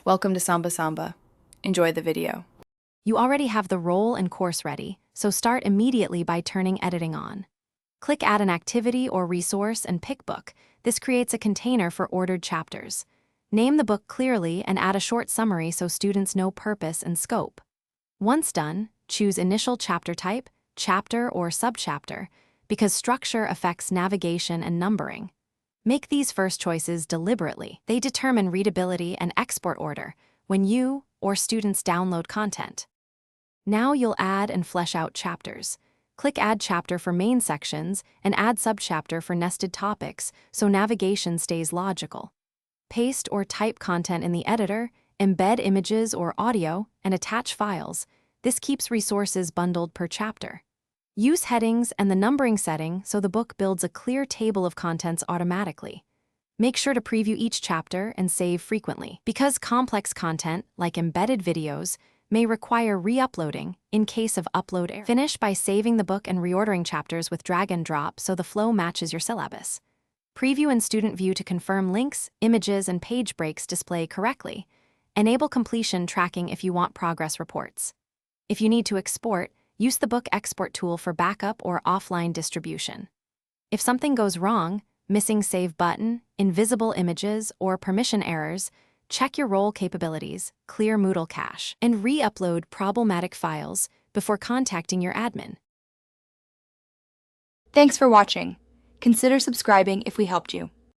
Welcome to Samba Samba. Enjoy the video. You already have the role and course ready, so start immediately by turning editing on. Click Add an activity or resource and pick Book. This creates a container for ordered chapters. Name the book clearly and add a short summary so students know purpose and scope. Once done, choose Initial Chapter Type, Chapter or Subchapter, because structure affects navigation and numbering. Make these first choices deliberately. They determine readability and export order when you or students download content. Now you'll add and flesh out chapters. Click Add Chapter for main sections and Add Subchapter for nested topics so navigation stays logical. Paste or type content in the editor, embed images or audio, and attach files. This keeps resources bundled per chapter. Use headings and the numbering setting so the book builds a clear table of contents automatically. Make sure to preview each chapter and save frequently, because complex content, like embedded videos, may require re-uploading in case of upload error. Finish by saving the book and reordering chapters with drag and drop so the flow matches your syllabus. Preview in Student View to confirm links, images, and page breaks display correctly. Enable completion tracking if you want progress reports. If you need to export, use the book export tool for backup or offline distribution. If something goes wrong, missing save button, invisible images, or permission errors, check your role capabilities, clear Moodle cache, and re-upload problematic files before contacting your admin. Thanks for watching. Consider subscribing if we helped you.